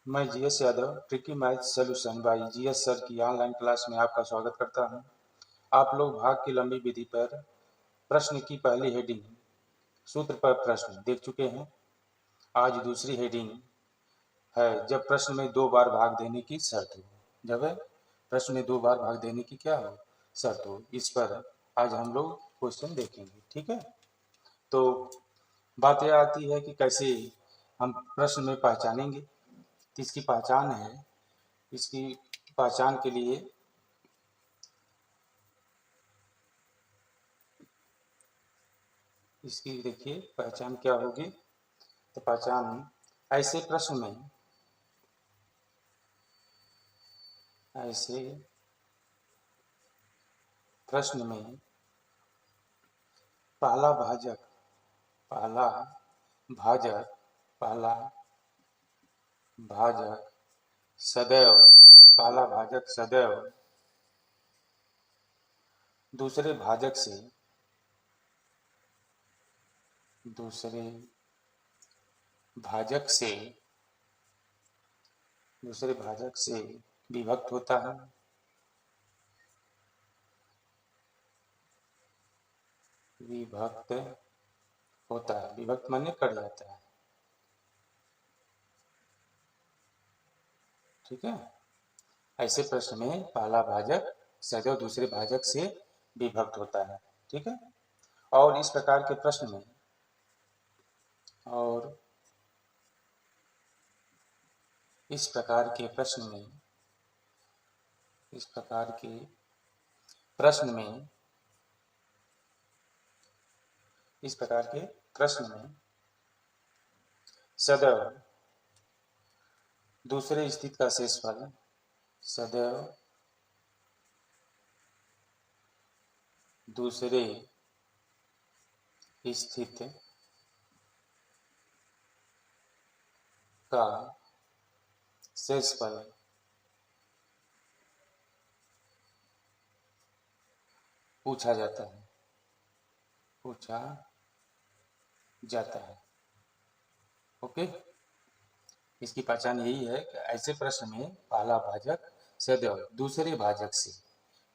मैं GS Yadav tricky math solution bye GS sir की online class में आपका स्वागत करता हूं। आप लोग भाग की लंबी विधि पर प्रश्न की पहली हेडिंग सूत्र पर प्रश्न देख चुके हैं। आज दूसरी हेडिंग है जब प्रश्न में दो बार भाग देने की शर्त हो। जब प्रश्न में दो बार भाग देने की क्या हो, शर्त हो। इस पर आज हम लोग क्वेश्चन देखेंगे, ठीक है। तो बात यह आती है कि कैसे हम प्रश्न में पहचानेंगे। तो इसकी पहचान है, इसकी पहचान के लिए इसकी देखिए पहचान क्या होगी। तो पहचान ऐसे प्रश्न में ऐसे प्रश्न में पहला भाजक पहला भाजक पहला भाजक सदैव पहला भाजक सदैव दूसरे भाजक से दूसरे भाजक से दूसरे भाजक से विभक्त होता है। विभक्त होता है, विभक्त माने कट जाता है, ठीक है। ऐसे प्रश्न में पहला भाजक सदैव दूसरे भाजक से विभक्त होता है, ठीक है। और इस प्रकार के प्रश्न में और इस प्रकार के प्रश्न में इस प्रकार के प्रश्न में इस प्रकार के प्रश्न में सदैव दूसरे स्थिति का शेषफल सदैव दूसरे स्थिति का शेषफल पूछा जाता है ओके। इसकी पहचान यही है कि ऐसे प्रश्न में पहला भाजक सदैव दूसरे भाजक से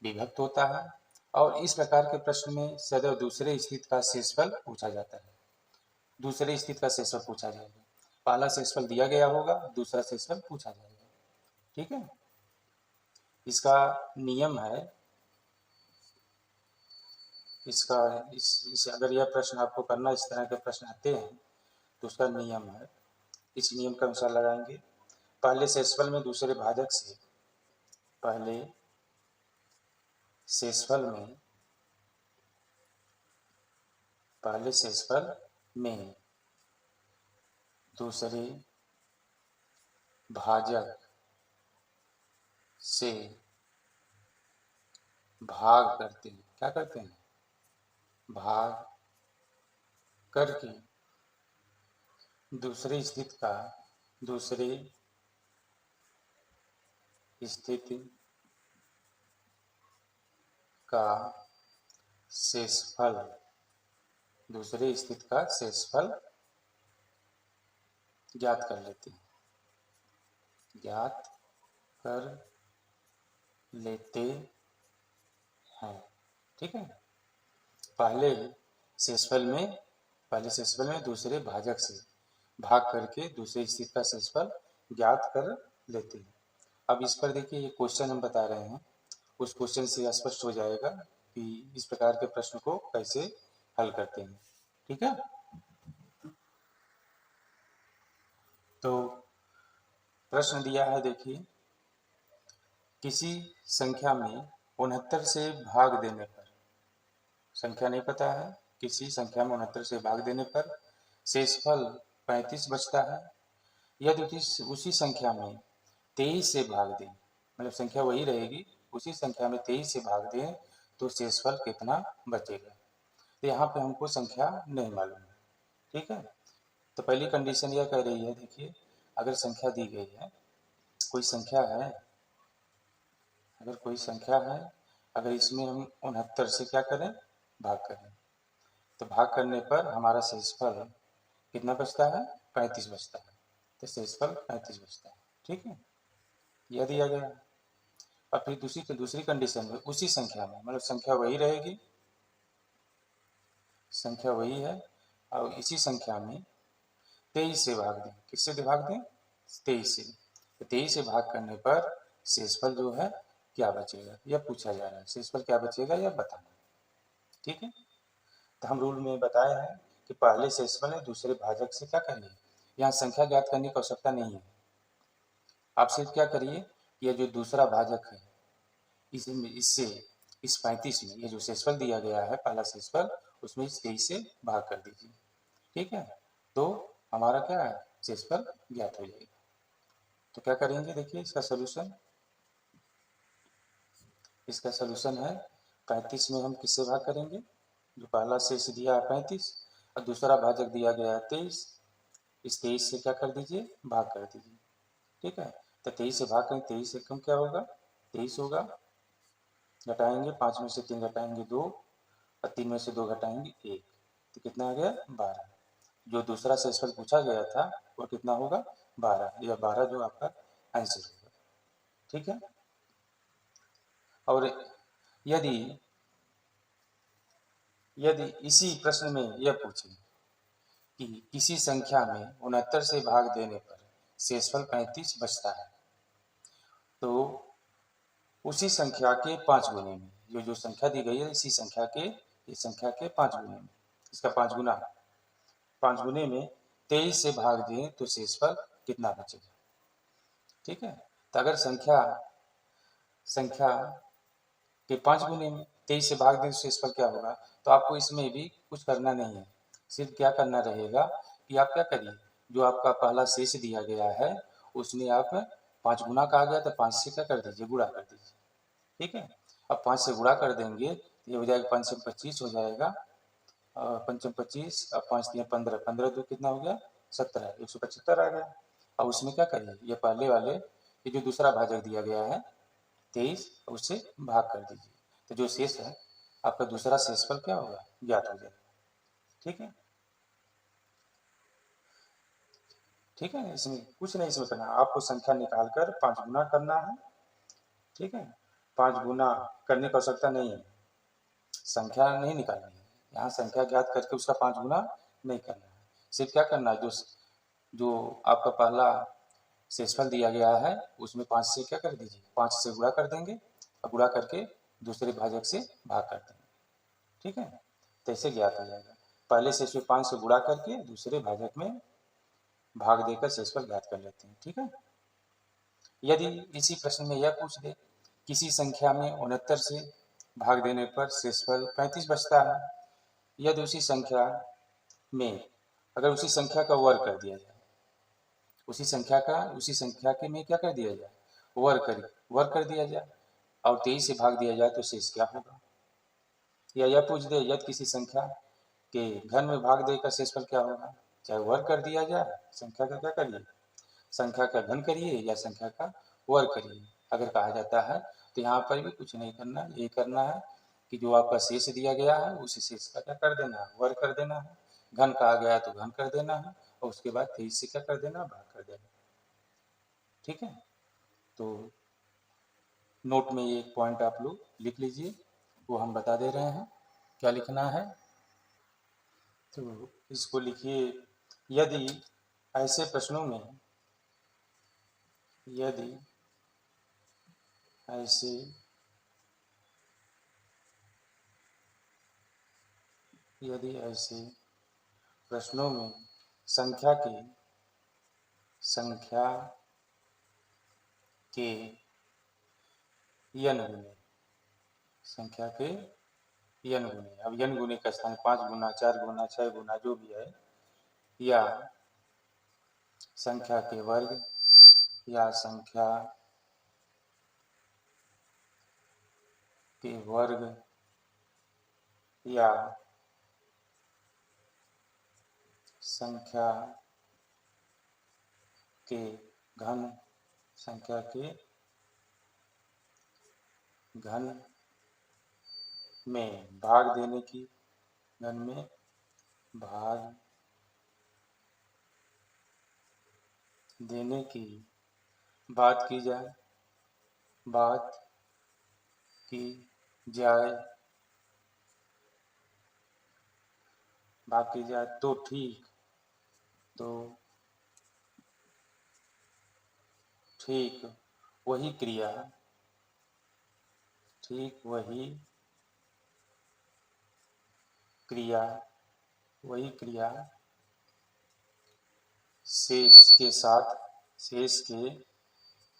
विभक्त होता है और इस प्रकार के प्रश्न में सदैव दूसरे स्थिति का शेषफल पूछा जाता है। दूसरे स्थिति का शेषफल पूछा जाएगा, पहला शेषफल दिया गया होगा, दूसरा शेषफल पूछा जाएगा, ठीक है। इसका नियम है, इसका इस अगर यह प्रश्न आपको करना, इस तरह के प्रश्न आते हैं तो उसका नियम है, इस नियम के अनुसार लगाएंगे। पहले शेषफल में दूसरे भाजक से पहले शेषफल में पहले शेषफल में दूसरे भाजक से भाग करते हैं। क्या करते हैं? भाग करके दूसरी स्थिति का शेषफल दूसरे स्थिति का शेषफल ज्ञात कर लेते हैं ठीक है। पहले शेषफल में दूसरे भाजक से भाग करके दूसरे स्थिति का शेषफल ज्ञात कर लेते हैं। अब इस पर देखिए, ये क्वेश्चन हम बता रहे हैं, उस क्वेश्चन से स्पष्ट हो जाएगा कि इस प्रकार के प्रश्न को कैसे हल करते हैं, ठीक है। तो प्रश्न दिया है, देखिए, किसी संख्या में 69 से भाग देने पर, संख्या नहीं पता है, किसी संख्या में 69 से भाग देने पर शेषफल 35 बचता है। यदि उसी संख्या में 23 से भाग दें, मतलब संख्या वही रहेगी, उसी संख्या में 23 से भाग दें तो शेषफल कितना बचेगा। तो यहाँ पे हमको संख्या नहीं मालूम है, ठीक है। तो पहली कंडीशन यह कह रही है, देखिए, अगर संख्या दी गई है, कोई संख्या है, अगर इसमें हम 69 से क्या करें, भाग करें, तो भाग करने पर हमारा शेषफल कितना बचता है, 35 बचता है। तो शेषफल 35 बचता है, ठीक है, यह दिया गया। और फिर दूसरी कंडीशन में उसी संख्या में, मतलब संख्या वही रहेगी, संख्या वही है, और इसी संख्या में 23 से भाग दें। किससे भाग दें? 23 से। तो 23 से भाग करने पर शेषफल जो है क्या बचेगा, यह पूछा जा रहा है। शेषफल क्या बचेगा यह बताना। ठीक है, तो हम रूल में बताए हैं कि पहले शेषफल है, दूसरे भाजक से क्या करिए, यहाँ संख्या ज्ञात करने की आवश्यकता नहीं है। आप सिर्फ क्या करिए, यह जो दूसरा भाजक है इससे इस 35 में ये जो शेषफल दिया गया है पहला शेषफल, उसमें इस 23 से भाग कर दीजिए। ठीक है, तो हमारा क्या है, शेषफल ज्ञात हो जाएगा। तो क्या करेंगे, देखिए इसका सोल्यूशन, इसका सोल्यूशन है 35 में हम किससे भाग करेंगे, जो पहला शेष दिया है 35 और दूसरा भाजक दिया गया है 23, इस 23 से क्या कर दीजिए, भाग कर दीजिए। ठीक है, तो 23 से भाग करें, 23 से कम क्या होगा, 23 होगा, घटाएंगे 5 में से 3 घटाएंगे 2 और 3 में से 2 घटाएंगे 1, तो कितना आ गया 12। जो दूसरा शेषफल पूछा गया था वो कितना होगा, 12। यह 12 जो आपका आंसर होगा। ठीक है, और यदि यदि इसी प्रश्न में यह पूछे कि किसी संख्या में 69 से भाग देने पर शेषफल 35 बचता है, तो उसी संख्या के 5 गुने में, जो संख्या दी गई है इसी संख्या के, इस संख्या के 5 गुने में, इसका 5 गुने में 23 से भाग दें तो शेषफल कितना बचेगा। ठीक है, तो अगर संख्या के 5 गुने में 23 से भाग दें तो शेषफल क्या होगा, तो आपको इसमें भी कुछ करना नहीं है। सिर्फ क्या करना रहेगा कि आप क्या करिए, जो आपका पहला शेष दिया गया है उसमें आप 5 गुना का आ गया तो 5 से क्या कर दीजिए, गुणा कर दीजिए। ठीक है, अब 5 से गुणा कर देंगे तो ये हो जाएगा 5 से 25 हो जाएगा, 5 25 और 5 3 15, 15 तो कितना हो गया 17, 175 आ गया। और उसमें क्या करिए, ये पहले वाले ये जो दूसरा भाजक दिया गया है 23, उससे भाग कर दीजिए, तो जो शेष है आपका दूसरा शेषफल क्या होगा, ज्ञात हो जाएगा। ठीक है, ठीक है, इसमें कुछ नहीं इसमें करना, आपको संख्या निकाल कर 5 गुना करना है। ठीक है, 5 गुना करने की आवश्यकता नहीं है, संख्या नहीं निकालनी है, यहाँ संख्या ज्ञात करके उसका 5 गुना नहीं करना है। सिर्फ क्या करना है, जो आपका पहला शेषफल दिया गया है उसमें 5 से क्या कर दीजिए, 5 से गुणा कर देंगे और गुणा करके दूसरे भाजक से भाग कर देंगे। ठीक है, तो ऐसे ज्ञात हो जाएगा। पहले शेष में 5 से गुणा करके दूसरे भाजक में भाग देकर शेषफल ज्ञात कर लेते हैं। ठीक है, यदि इसी प्रश्न में यह पूछ दे किसी संख्या में 69 से भाग देने पर शेषफल 35 बचता है, यदि उसी संख्या में अगर उसी संख्या का वर्ग कर दिया जाए, उसी संख्या के में क्या कर दिया जाए, वर्ग कर दिया जाए और 23 से भाग दिया जाए तो शेष क्या होगा। या यह पूछ दे यदि किसी संख्या के घन में भाग देकर शेषफल क्या होगा, चाहे वर्ग कर दिया जाए, संख्या का क्या करिए, संख्या का घन करिए या संख्या का वर्ग करिए, अगर कहा जाता है तो यहाँ पर भी कुछ नहीं करना, यही करना है कि जो आपका शेष दिया गया है उसी शेष का क्या कर देना है, वर्ग कर देना है। घन कहा गया तो घन कर देना है और उसके बाद 23 से क्या कर देना, भाग कर देना। ठीक है, तो नोट में ये एक पॉइंट आप लोग लिख लीजिए, वो हम बता दे रहे हैं क्या लिखना है। तो इसको लिखिए, यदि ऐसे प्रश्नों में, यदि ऐसे यदि ऐसे प्रश्नों में संख्या के n गुने, संख्या के n गुने, अब n गुने का स्थान 5 गुना, 4 गुना, 6 गुना जो भी है, या संख्या के वर्ग या संख्या के वर्ग या संख्या के घन, संख्या के घन में भाग देने की, घन में भाग देने की बात की जाए, बात की जाए, बात की जाए तो ठीक, तो ठीक वही क्रिया, ठीक वही क्रिया, वही क्रिया शेष के साथ, शेष के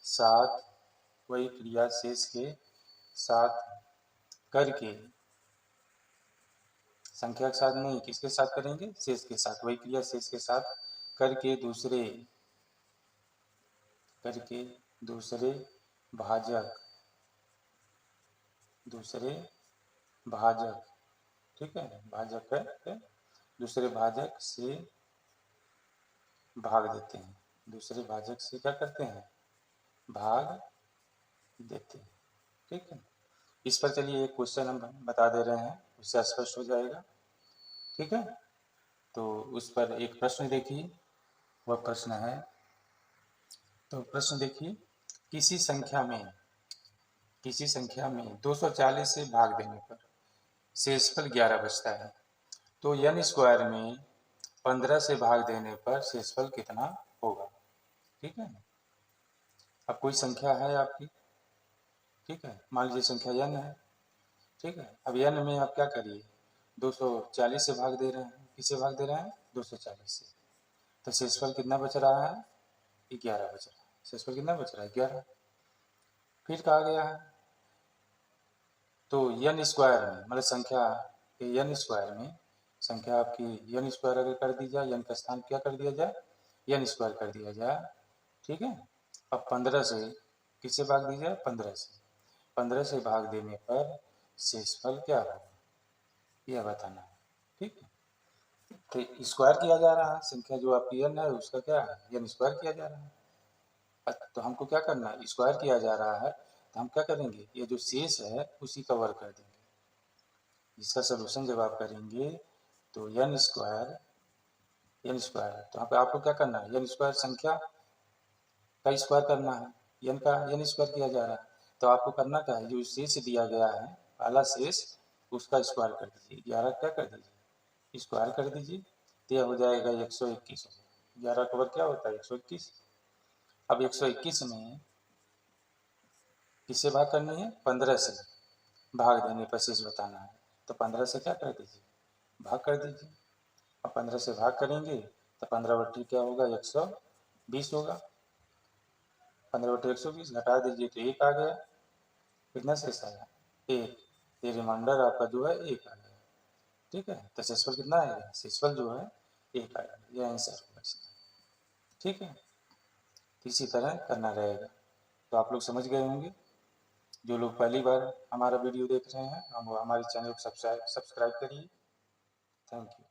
साथ, वही क्रिया शेष के साथ करके, संख्या के साथ नहीं, किसके साथ करेंगे, शेष के साथ, वही क्रिया शेष के साथ करके दूसरे, करके दूसरे भाजक, दूसरे भाजक, ठीक है, भाजक है, दूसरे भाजक से भाग देते हैं, दूसरे भाजक से क्या करते हैं, भाग देते हैं, ठीक है। इस पर चलिए एक क्वेश्चन हम बता दे रहे हैं, उससे स्पष्ट हो जाएगा, ठीक है। तो उस पर एक प्रश्न देखिए, वह प्रश्न है, तो प्रश्न देखिए, किसी संख्या में, किसी संख्या में 240 से भाग देने पर शेषफल 11 बचता है, तो n स्क्वायर में 15 से भाग देने पर शेषफल कितना होगा, ठीक है। अब कोई संख्या है आपकी, ठीक है, मान लीजिए संख्या n है, ठीक है। अब n में आप क्या करिए, 240 से भाग दे रहे हैं, किससे भाग दे रहे हैं, 240 से, तो शेषफल कितना बच रहा है, 11 बच रहा है, शेषफल कितना बच रहा है, 11। फिर कहा गया है तो n स्क्वायर में, मतलब संख्या के n स्क्वायर में, संख्या आपकी n स्क्वायर अगर कर दी जाए, n का स्थान क्या कर दिया जाए, n स्क्वायर कर दिया जाए, ठीक है। अब 15 से किससे भाग दी जाए, 15 से, 15 से भाग देने पर शेषफल क्या होगा, यह बताना है, ठीक है। तो स्क्वायर किया जा रहा है, संख्या जो आपकी n है उसका क्या है, n स्क्वायर किया जा रहा है, तो हमको क्या करना है, स्क्वायर किया जा रहा है, तो हम क्या करेंगे, ये जो शेष है उसी का वर्ग कर देंगे। इसका सलूशन जब आप करेंगे तो n स्क्वायर, n स्क्वायर, तो यहाँ पे आपको क्या करना है, n स्क्वायर संख्या का स्क्वायर करना है, n का n स्क्वायर किया जा रहा है, तो आपको करना क्या है, जो शेष दिया गया है पहला शेष, उसका स्क्वायर कर दीजिए, 11 क्या कर दीजिए, स्क्वायर कर दीजिए, तो यह हो जाएगा 121, 11 का वर्ग क्या होता है, 121। अब 121 में किससे भाग करनी है, 15 से भाग देने पर शेष बताना है, तो 15 से क्या कर दीजिए, भाग कर दीजिए। अब 15 से भाग करेंगे तो 15 बट्टी क्या होगा, 120 होगा, 15 बट्टी 120 घटा दीजिए तो 1 आ गया, कितना शेष आया, 1, ये रिमाइंडर आपका जो है 1 आ गया, ठीक है। तो शेषफल कितना आएगा, शेषफल जो है 1 आएगा, यह आंसर होगा इसका, ठीक है। इसी तरह करना रहेगा, तो आप लोग समझ गए होंगे। जो लोग पहली बार हमारा वीडियो देख रहे हैं, हम हमारे चैनल को सब्सक्राइब करिए। Thank you.